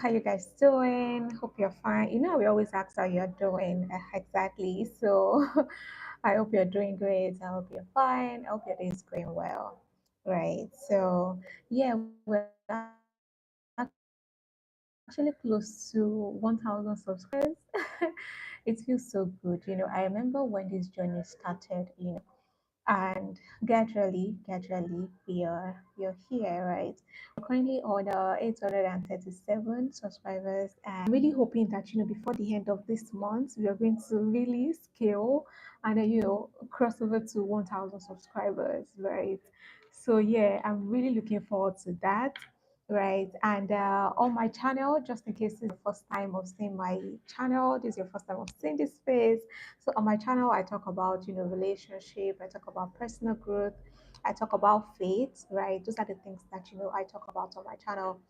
how you guys doing? Hope you're fine. We always ask how you're doing exactly. So I hope you're doing great. I hope you're fine. I hope your day is going well. Right. So yeah, we're actually close to 1,000 subscribers. It feels so good. I remember when this journey started. And gradually we're here, right? We're currently on 837 subscribers, and I'm really hoping that before the end of this month we are going to really scale and then cross over to 1000 subscribers, right? So yeah, I'm really looking forward to that. Right, and on my channel, just in case this is the first time of seeing my channel, this is your first time of seeing this face. So on my channel, I talk about relationship, I talk about personal growth, I talk about faith, right? Those are the things that I talk about on my channel.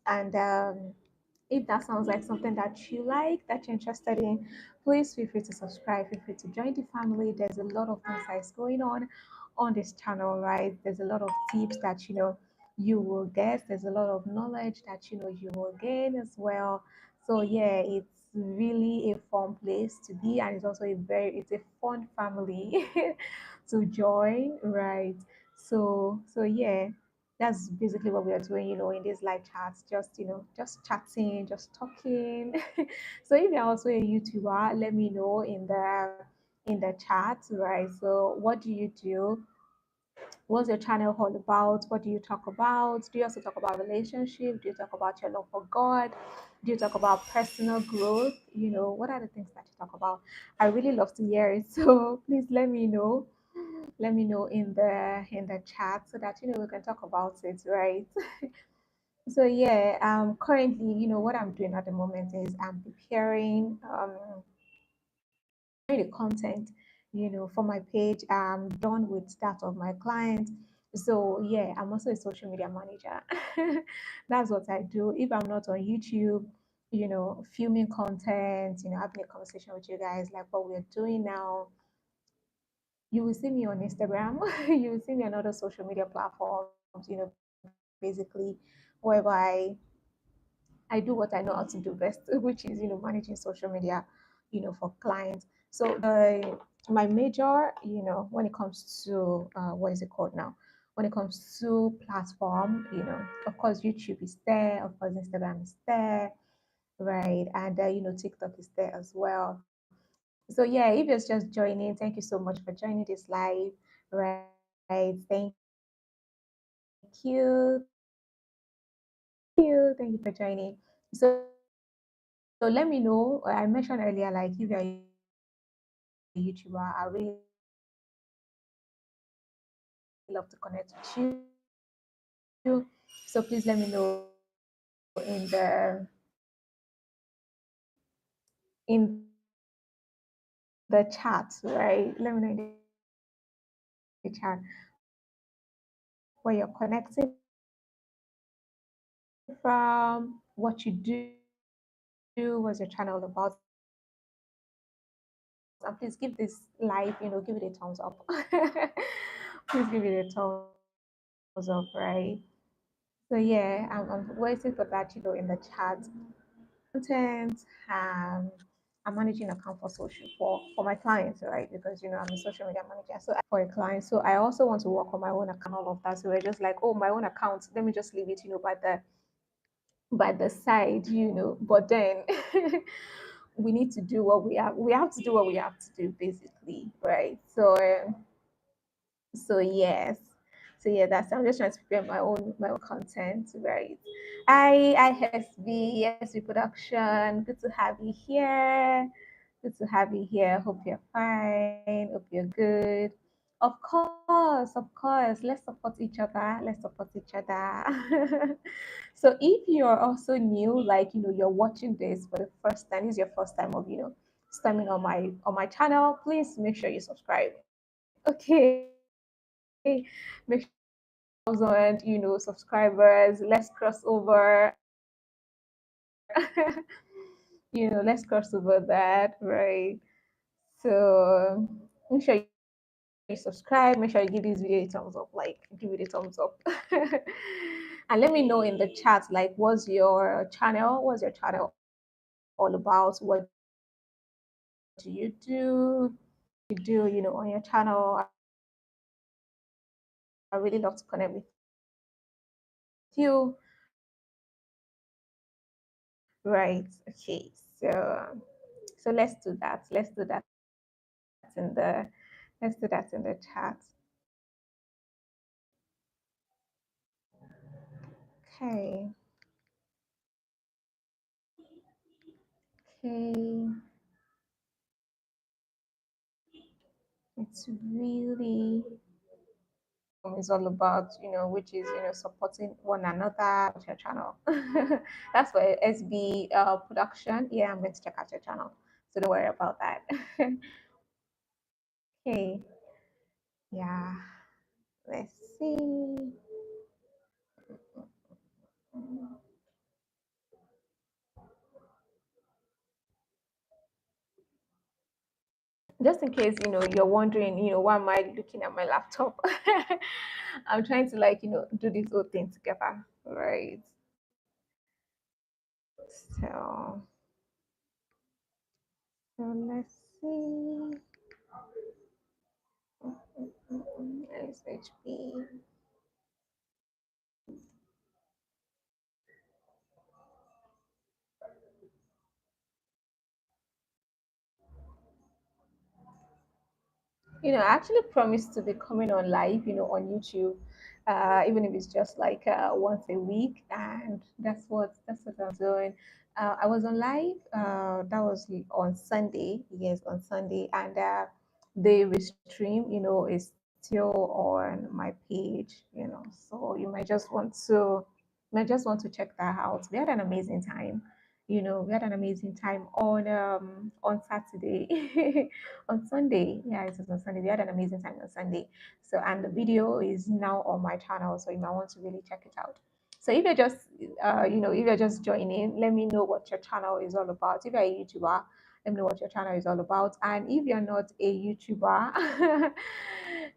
And if that sounds like something that you like, that you're interested in, please feel free to subscribe, feel free to join the family. There's a lot of things that's going on this channel, right? There's a lot of tips that you will get. There's a lot of knowledge that you will gain as well. So yeah, it's really a fun place to be, and it's a fun family to join, right? So yeah, that's basically what we are doing, in these live chats, just chatting, just talking. So if you're also a YouTuber, let me know in the chat, right? So what do you do? What's your channel all about? What do you talk about? Do you also talk about relationship? Do you talk about your love for God? Do you talk about personal growth? What are the things that you talk about? I really love to hear it. So please let me know. Let me know in the chat so that we can talk about it, right? So yeah, currently, what I'm doing at the moment is I'm preparing the content, for my page. I'm done with that of my clients. So yeah, I'm also a social media manager. That's what I do. If I'm not on YouTube, filming content, having a conversation with you guys like what we're doing now, you will see me on Instagram. You will see me on other social media platforms, basically whereby I do what I know how to do best, which is, managing social media, for clients. So my major, when it comes to what is it called now? When it comes to platform, of course YouTube is there, of course Instagram is there, right? And TikTok is there as well. So yeah, if you're just joining, thank you so much for joining this live, right? Thank you for joining. So let me know. I mentioned earlier, like if you're a YouTuber, I really love to connect with you. So please let me know in the chat, right? Let me know in the chat where you're connecting from, what you do, what's your channel all about. And please give this live, give it a thumbs up. Please give it a thumbs up, right? So yeah, I'm waiting for that, in the chat. Content. I'm managing account for social for my clients, right? Because I'm a social media manager. So for a client. So I also want to work on my own account, all of that. So we're just like, oh, my own account. Let me just leave it, by the side, But then we need to do what we have to do what we have to do, basically, right? So yes. So yeah, I'm just trying to prepare my own content, right? ISB production. Good to have you here. Good to have you here. Hope you're fine. Hope you're good. Of course. Let's support each other. Let's support each other. So if you're also new, like you're watching this for the first time, this is your first time of stemming on my channel, please make sure you subscribe. Okay. Make sure you subscribe. Thousand, subscribers. Let's cross over. Let's cross over that, right? So make sure you subscribe. Make sure you give this video a thumbs up. Like, give it a thumbs up. And let me know in the chat, like, what's your channel all about? What do you do? You do, on your channel. I really love to connect with you. Right. Okay. So let's do that. In the let's do that in the chat. Okay. Okay. It's really is all about, which is, supporting one another with your channel. That's for SB production. Yeah, I'm going to check out your channel. So don't worry about that. Okay. Yeah. Let's see. Just in case, you're wondering, why am I looking at my laptop? I'm trying to, like, do this whole thing together. Right. So, so let's see. SHP. I actually promised to be coming on live, on YouTube, even if it's just like once a week, and that's what I'm doing. I was on live. That was on Sunday. Yes, on Sunday, and the restream, is still on my page. So you might just want to check that out. We had an amazing time. We had an amazing time on Saturday. On Sunday. Yeah, it was on Sunday. We had an amazing time on Sunday. So, and the video is now on my channel, so you might want to really check it out. So, if you're just joining, let me know what your channel is all about. If you're a YouTuber, let me know what your channel is all about. And if you're not a YouTuber,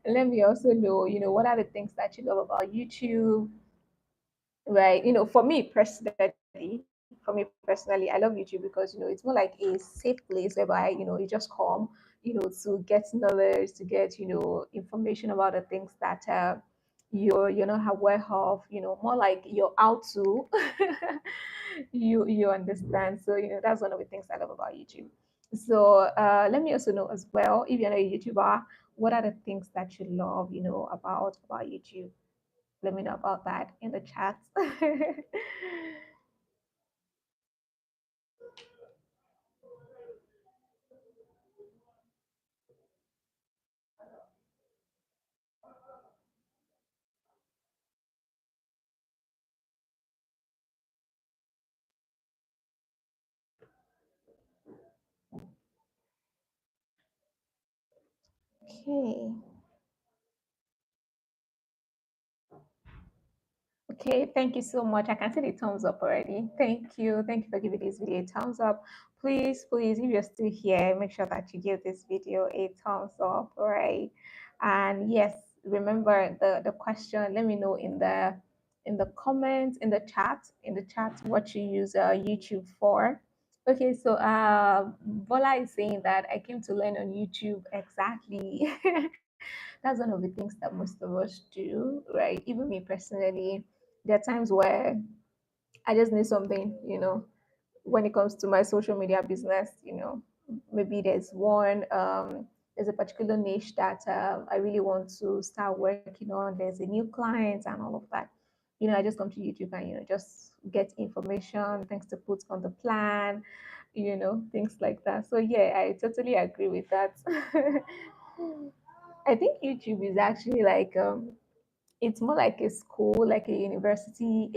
let me also know, what are the things that you love about YouTube, right? For me personally, I love YouTube because it's more like a safe place whereby you just come, to get knowledge, to get information about the things that you're not aware of, more like you're out to you understand. So that's one of the things I love about YouTube. So let me also know as well, if you're not a YouTuber, what are the things that you love, about YouTube? Let me know about that in the chat. Okay. Okay, thank you so much. I can see the thumbs up already. Thank you. Thank you for giving this video a thumbs up. Please, please, if you're still here, make sure that you give this video a thumbs up, all right? And yes, remember the question. Let me know in the comments, in the chat what you use YouTube for. Okay, so Bola is saying that I came to learn on YouTube. Exactly. That's one of the things that most of us do, right? Even me personally, there are times where I just need something, when it comes to my social media business, maybe there's a particular niche that I really want to start working on. There's a new client and all of that. I just come to YouTube and, just get information, things to put on the plan, things like that. So, yeah, I totally agree with that. I think YouTube is actually like it's more like a school, like a university,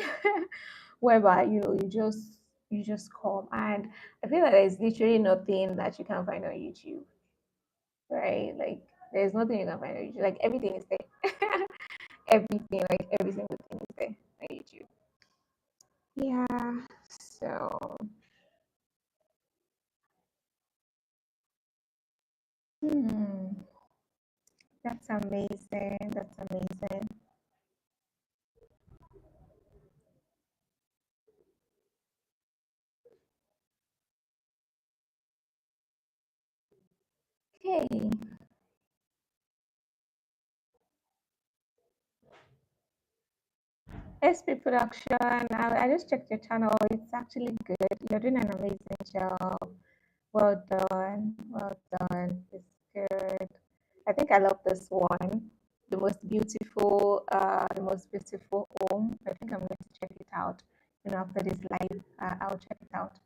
whereby you just come, and I feel like there's literally nothing that you can find on YouTube, right? Like there's nothing you can find on YouTube. Like everything is there. Everything, like every single thing is there on YouTube. Yeah. So, hmm, that's amazing. That's amazing. Okay. SP Production, I just checked your channel. It's actually good. You're doing an amazing job. Well done. Well done. It's good. I think I love this one. The most beautiful home. I think I'm going to check it out. After this live, I'll check it out.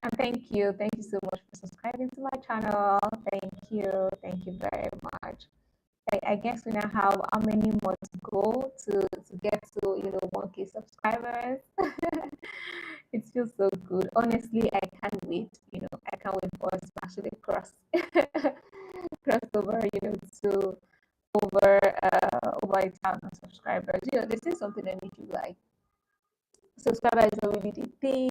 And thank you so much for subscribing to my channel. Thank you very much. I guess we now have how many more to go to get to 1K subscribers. It feels so good. Honestly, I can't wait. I can't wait for us to actually cross over. To over 1,000 subscribers. They say something on YouTube like subscriber is not really the thing.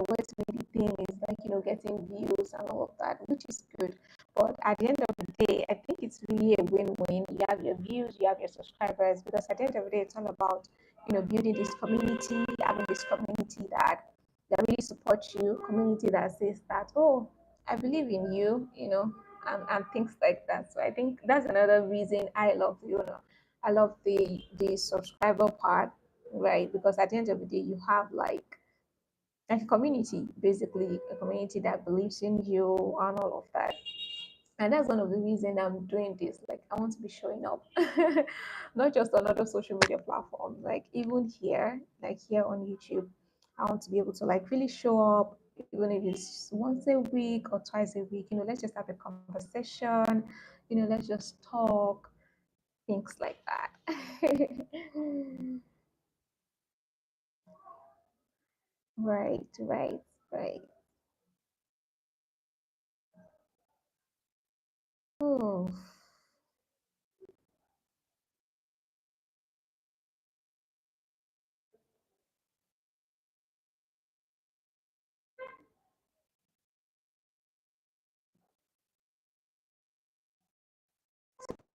What's really the thing is like, getting views and all of that, which is good. But at the end of the day, I think it's really a win-win. You have your views, you have your subscribers, because at the end of the day, it's all about, building this community, having this community that really supports you, community that says that, oh, I believe in you, and things like that. So I think that's another reason I love, I love the subscriber part, right? Because at the end of the day, you have like a community, basically a community that believes in you and all of that. And that's one of the reasons I'm doing this. Like, I want to be showing up, not just on other social media platforms, like even here, like here on YouTube. I want to be able to like really show up, even if it's once a week or twice a week. Let's just have a conversation. Let's just talk, things like that. Right, right, right. Oh,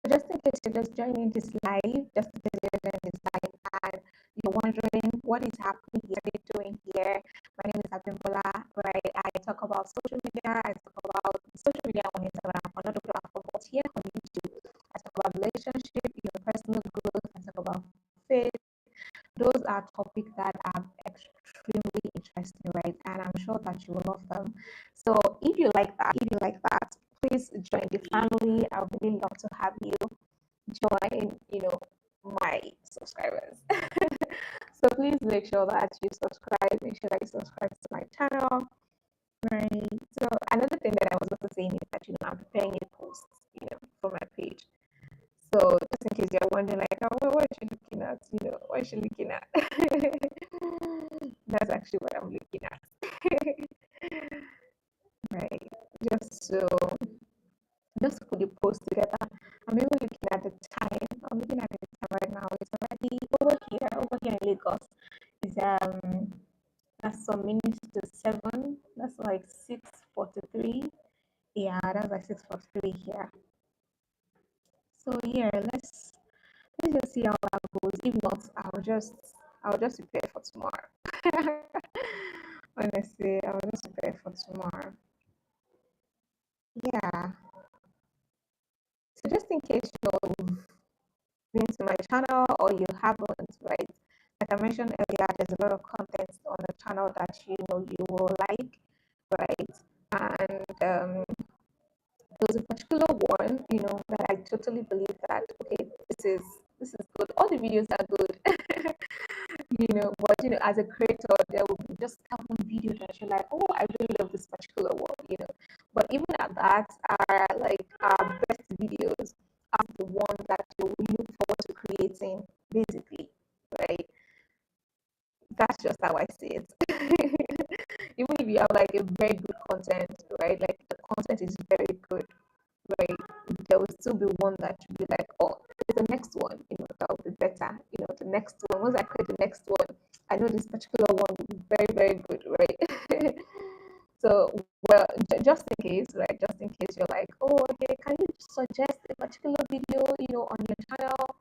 just in case you're just joining this live, just in case you're joining this live and you're wondering what is happening here, what are doing here. My name is Abimbola, right? I talk about social media, I talk about social media on Instagram, on other platforms, but here on YouTube, I talk about relationship, personal growth, I talk about faith. Those are topics that are extremely interesting, right? And I'm sure that you will love them. So if you like that, please join the family. I would really love to have you join, my subscribers. So please make sure that you subscribe. Make sure that you subscribe to my channel. Right. So another thing that I was also saying is that I'm preparing a post, for my page. So just in case you're wondering, like, oh, what is she looking at? What is she looking at? That's actually what I'm looking at. Right. Just so, just to put the post together. I'm even looking at the time. I'm looking at the time right now. It's already over here in Lagos. It's that's some minutes to 7. That's like 6:43. Yeah, that's like 6:43 here. So yeah, let's just see how that goes. If not, I'll just prepare for tomorrow. Honestly, I'll just prepare for tomorrow. Yeah. So just in case you've been to my channel or you haven't, right? Like I mentioned earlier, there's a lot of content on the channel that you will like, right? And there's a particular one, that I totally believe that okay, this is good. All the videos are good. But as a creator, there will be just that one video that you're like, oh, I really love this particular one. But even at that, are like our best videos are the ones that you look forward to creating, basically, right? That's just how I see it. Even if you have like a very good content, right? Like the content is very good, right? There will still be one that you'll be like, oh, the next one, that will be better. The next one. Once I create the next one, I know this particular one will be very, very good, right? So, well, just in case, right? Just in case you're like, oh, okay, can you suggest a particular video, on your channel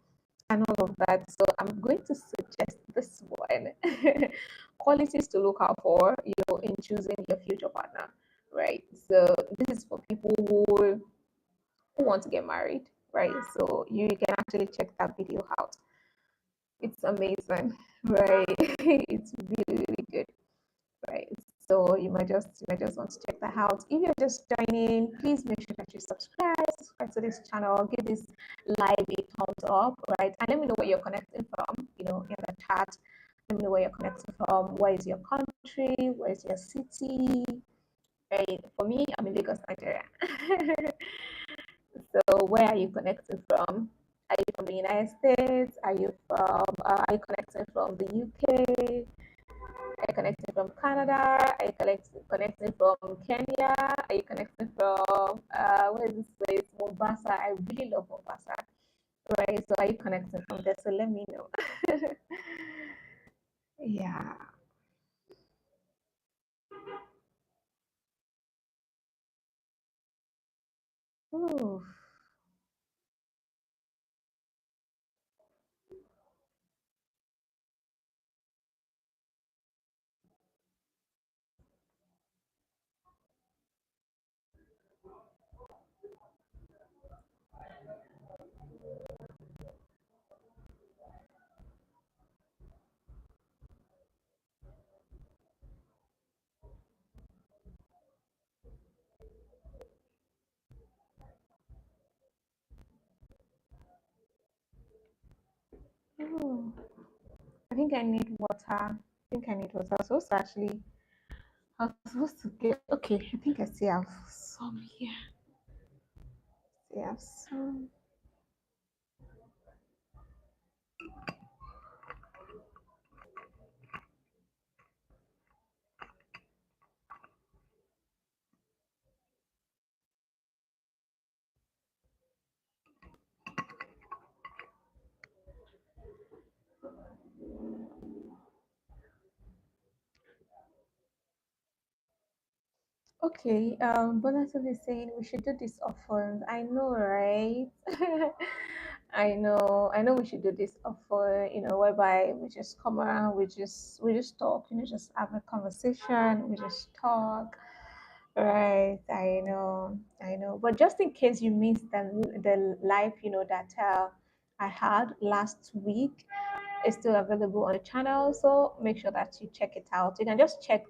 and all of that? So, I'm going to suggest this one. Qualities to look out for, in choosing your future partner, right? So this is for people who want to get married, right? So you can actually check that video out. It's amazing, right? It's really, really good, right? So you might just want to check that out. If you're just joining, please make sure that you subscribe to this channel, give this live a thumbs up, right? And let me know where you're connecting from, in the chat. Let me know where you're connecting from. Where is your country? Where is your city? Right? For me, I'm in Lagos, Nigeria. So where are you connecting from? Are you from the United States? Are you connecting from the UK? Are you connecting from Canada? Are you connecting from Kenya? Are you connecting from where is this place? Mombasa. I really love Mombasa. Right. So are you connecting from there? So let me know. Yeah. Ooh. Ooh. I think I need water. I think I need water. I was supposed to get. Okay, I think I still have some here. Still have some. Okay, Bonato is saying we should do this often. I know, right? I know we should do this often, whereby we just come around, we just talk, just have a conversation, we just talk. Right, I know. But just in case you missed the live, that I had last week, it's still available on the channel. So make sure that you check it out. You can just check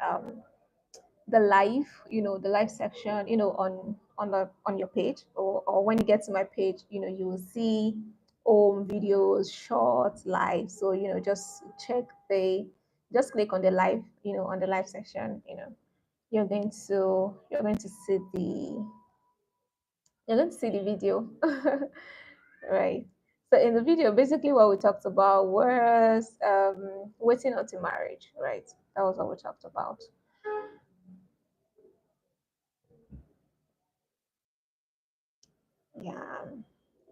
um the live section, on your page, or when you get to my page, you will see videos, shorts, live. So just click on the live, on the live section. You're going to see the video. Right. So in the video, basically what we talked about was waiting until marriage, right? That was what we talked about. Yeah,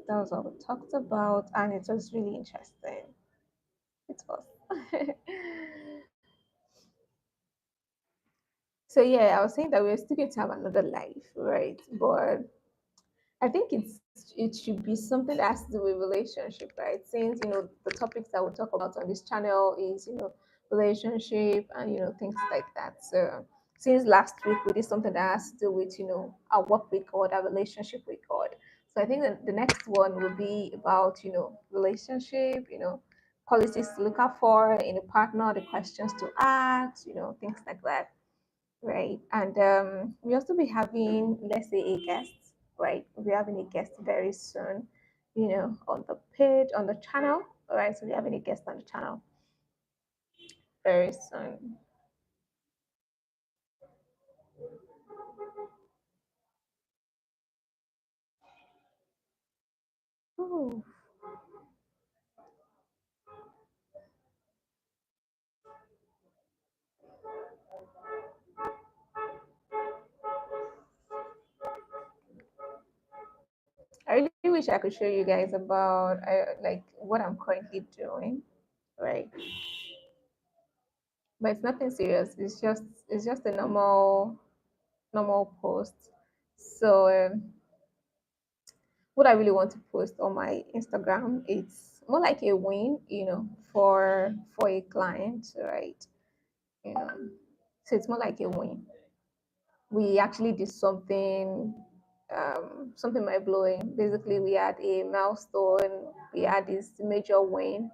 that was what we talked about, and it was really interesting. It was. So yeah, I was saying that we're still going to have another life, right? But I think it should be something that has to do with relationship, right? Since the topics that we talk about on this channel is relationship and things like that. So since last week we did something that has to do with our work with God, our relationship with God. So I think that the next one will be about relationship, qualities to look out for in a partner, the questions to ask, things like that, right? And we also be having, let's say, a guest, right? We're having a guest very soon, on the page, on the channel, all right? So we're having a guest on the channel very soon. Oh, I really wish I could show you guys about like what I'm currently doing, right? But it's nothing serious. It's just a normal post. So what I really want to post on my Instagram, it's more like a win, for a client, right? You know, so it's more like a win. we actually did something mind blowing. Basically, we had a milestone. We had this major win,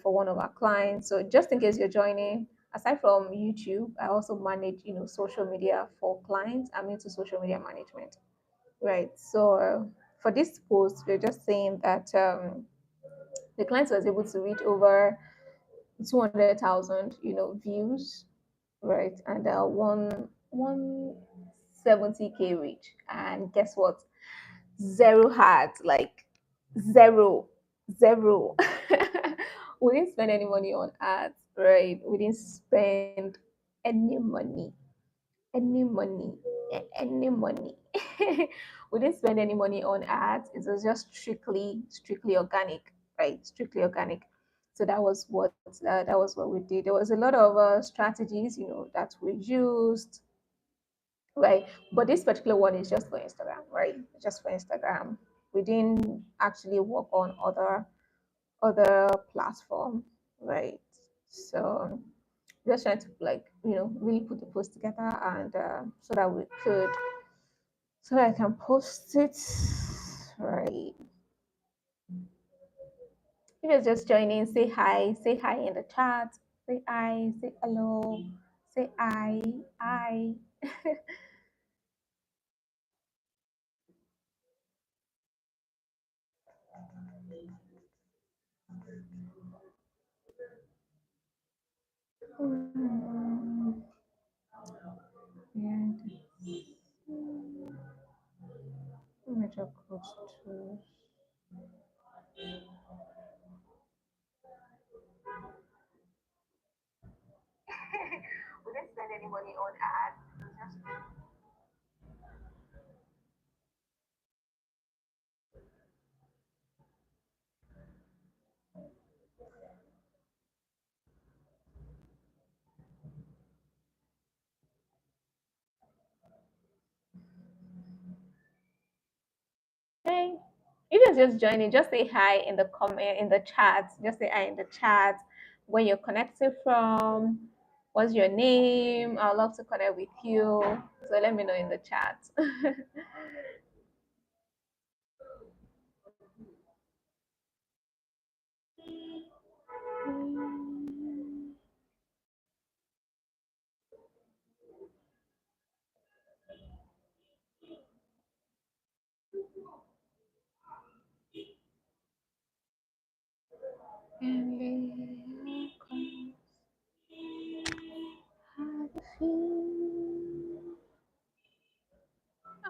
for one of our clients. So just in case you're joining, aside from YouTube, I also manage, social media for clients. I'm into social media management, right? So for this post, we're just saying that the client was able to reach over 200,000, views, right? And 170K reach. And guess what? Zero ads, like zero, zero. We didn't spend any money on ads, right? We didn't spend any money, any money, any money. We didn't spend any money on ads. It was just strictly organic, right? Strictly organic. So that was what we did. There was a lot of strategies, that we used, right? But this particular one is just for Instagram, right? Just for Instagram. We didn't actually work on other platform, right? So just trying to, like, really put the post together, and so that I can post it, right? If you're just joining, say hi in the chat, say hi, say hello, say I. Mm, yeah. Major coach too. We didn't spend any money on ads. It was just hey, you can just join in. Just say hi in the comment, in the chat. Just say hi in the chat. Where you're connecting from. What's your name? I'd love to connect with you. So let me know in the chat.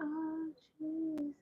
Oh, Jesus.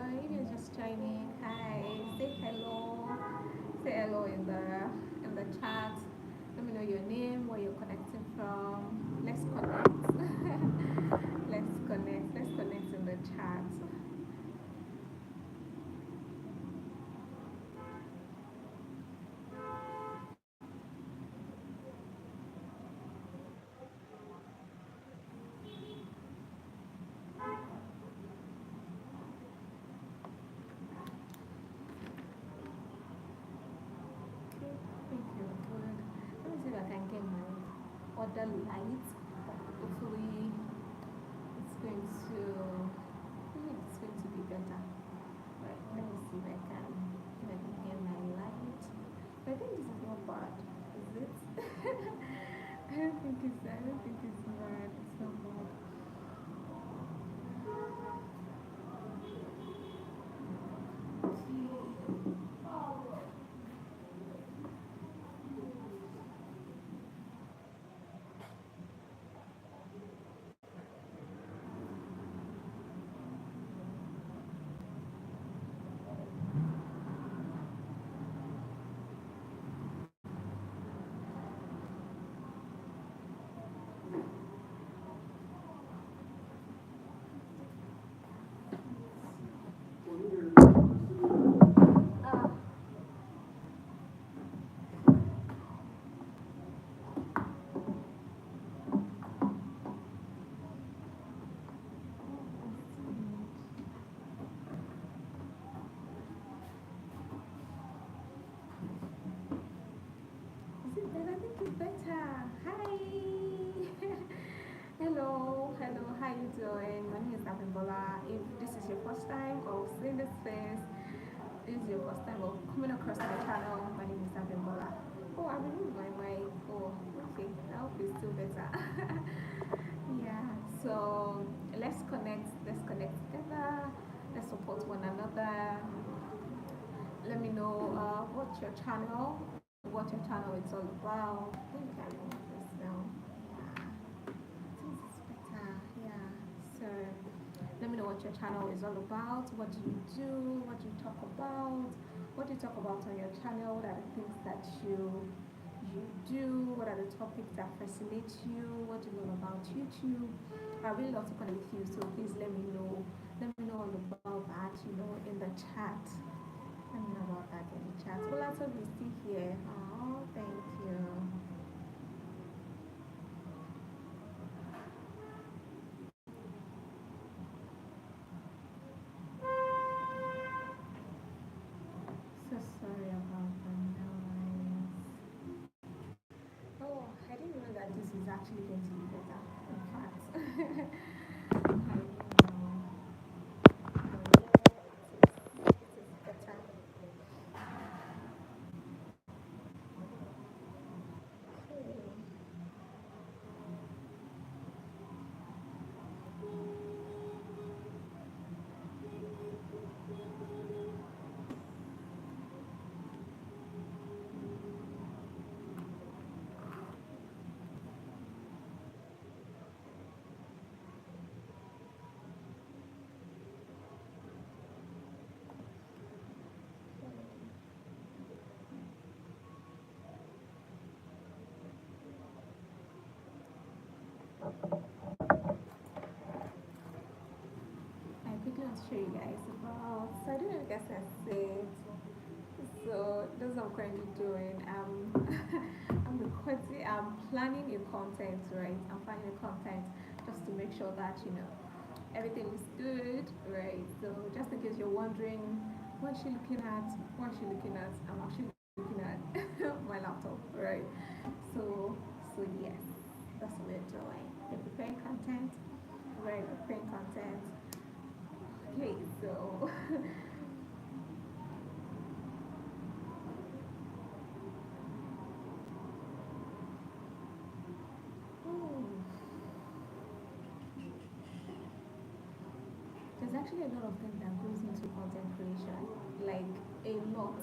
If you're just joining, hi, say hello. Say hello in the chat. Let me know your name, where you're connecting from. Let's connect. Let's connect. Let's connect in the chat. Okay, thank you. Good. Let me see if I can get my other light. Hopefully, it's going to. It's going to be better. Right. Let me see if I can get my light. I think this is not bad. Is it? I don't think it's bad. It's not bad. Ah, is it better? I think it's better. Hi. Hello. How you doing? My name is Abimbola. If this is your first time of seeing this face, this is your first time of coming across my channel. My name is Abimbola. Oh, I removed my mic. Oh, okay. I hope it's still better. Yeah. So let's connect. Let's connect together. Let's support one another. Let me know what your channel is all about. I think I remove this now. Yeah. This is better. Yeah. So let me know what your channel is all about. What do you do? What do you talk about? What do you talk about on your channel? What are the things that you do? What are the topics that fascinate you? What do you know about YouTube? I really love to connect with you, so please let me know. Let me know all about that, in the chat. Let me know about that in the chat. Well, that's what we see here. Oh, thank you. So sorry about the noise. Oh, I didn't know that this is actually going to be better. In fact, I didn't know. But yeah, it is better. Okay. I quickly want to show you guys about. So I don't know if you guys can see it. So that's what I'm currently doing. I'm recording. I'm planning a content, right? I'm planning a content just to make sure that everything is good, right? So just in case you're wondering, what she looking at? What she looking at? I'm actually looking at my laptop, right? So yes, that's what we're doing. We're preparing content. We're preparing content. Okay, so oh, there's actually a lot of things that goes into content creation, like a lot.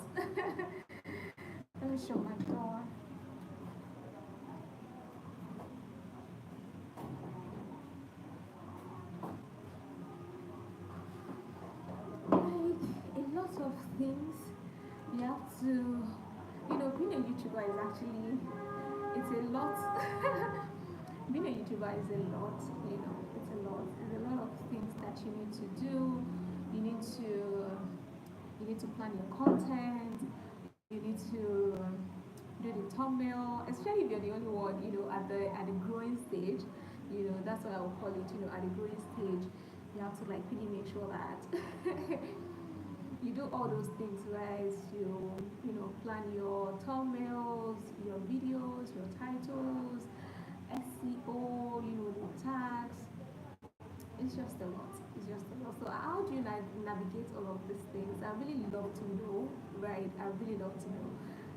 Let me show my door. is actually, it's a lot. Being a YouTuber is a lot, it's a lot. There's a lot of things that you need to do. You need to you need to plan your content. You need to do the thumbnail, especially if you're the only one, at the growing stage. That's what I would call it. At the growing stage, you have to like really make sure that you do all those things right. Plan your thumbnails, your videos, your titles, SEO, the tags. It's just a lot. It's just a lot. So how do you like navigate all of these things? I really love to know, right? I really love to know.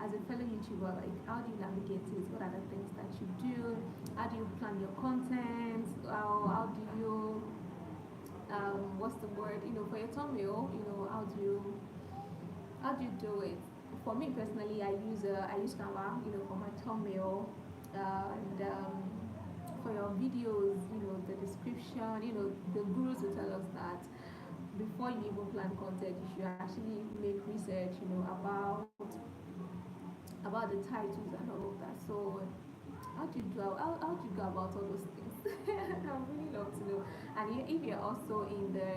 As a fellow YouTuber, like how do you navigate it? What are the things that you do? How do you plan your content? How do you what's the word? For your thumbnail, how do you do it? For me personally, I use Canva, for my thumbnail, and for your videos, the description, the gurus will tell us that before you even plan content, you should actually make research, about the titles and all of that. So how do you go about all those things? I would really love to know. And if you're also in the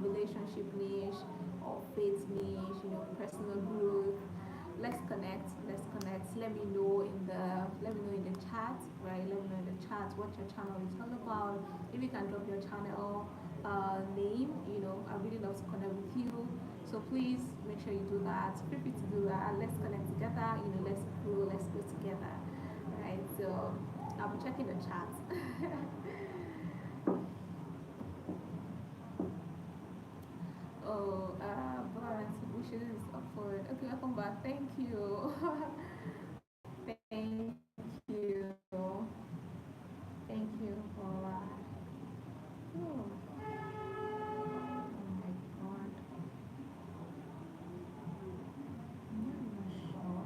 relationship niche or faith niche, personal growth, let's connect. Let me know in the chat, right? Let me know in the chat what your channel is all about. If you can drop your channel name, I really love to connect with you. So please make sure you do that. Feel free to do that. Let's connect together. Let's grow. Let's go together. Right. So I'll be checking the chat. Oh, but wishes is upward. Okay, welcome back. Thank you. Thank you. Thank you for oh, oh my god. I'm not sure.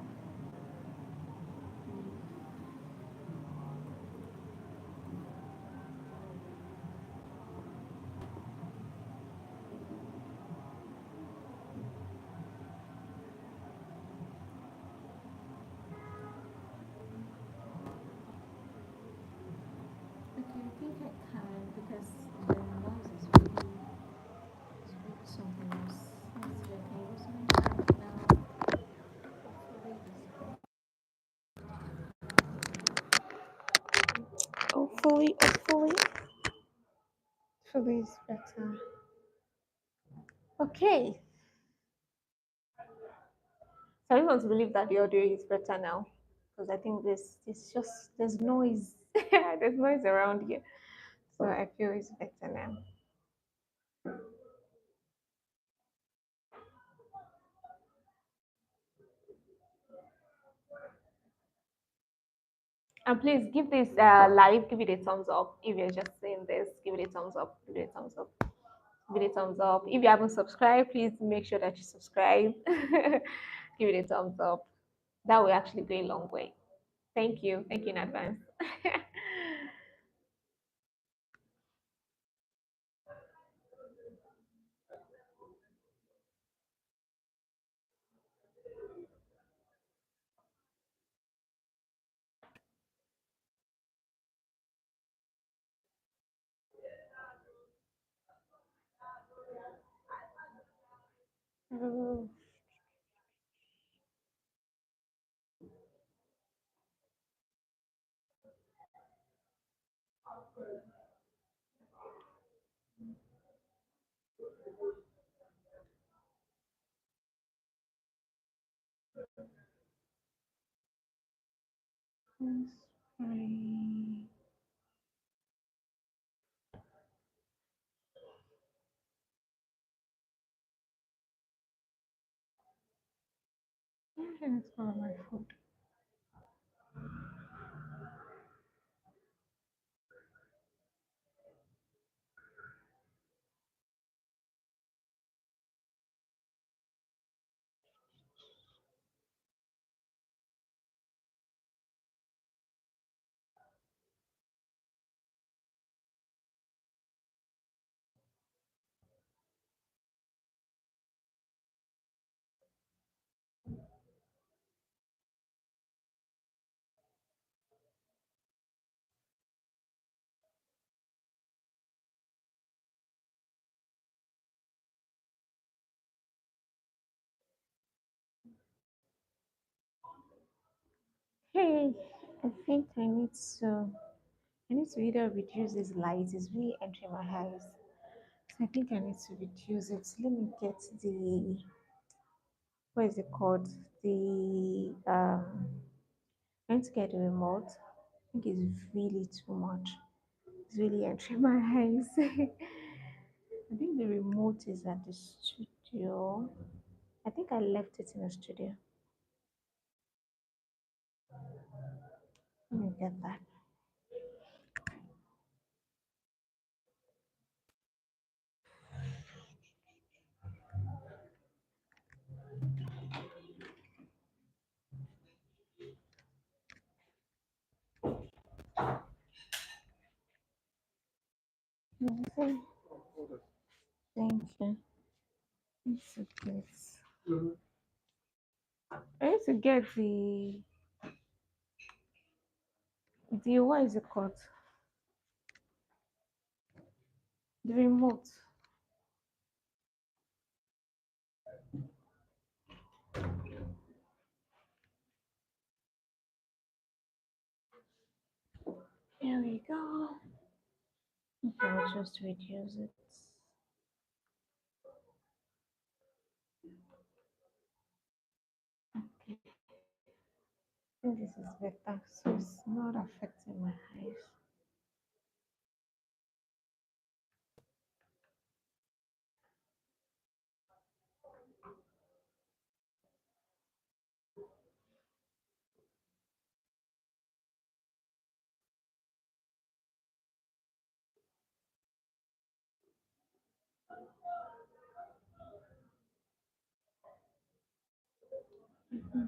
Okay, I think I can because the noise is really something else. Let's see if I can use my mic now. Hopefully it's better. Okay. So I want to believe that the audio is better now because I think there's noise. There's noise around here. So I feel it's better now. And please give this live, give it a thumbs up. If you're just saying this, give it a thumbs up. Give it a thumbs up. Give it a thumbs up. If you haven't subscribed, please make sure that you subscribe. Give it a thumbs up. That will actually go a long way. Thank you. Thank you in advance. Oh, that's fine. Let's follow my food. Hey, I think I need to either reduce this light. It's really entering my eyes. So I think I need to reduce it. Let me get the what is it called? The I need to get the remote. I think it's really too much. It's really entering my eyes. I think the remote is at the studio. I think I left it in the studio. Let me get that. Okay, thank you. It's okay. I need to get the what is it called? The remote. Here we go. Okay, I'll just reduce it. Okay, I think this is better, so it's not affecting my eyes. Okay.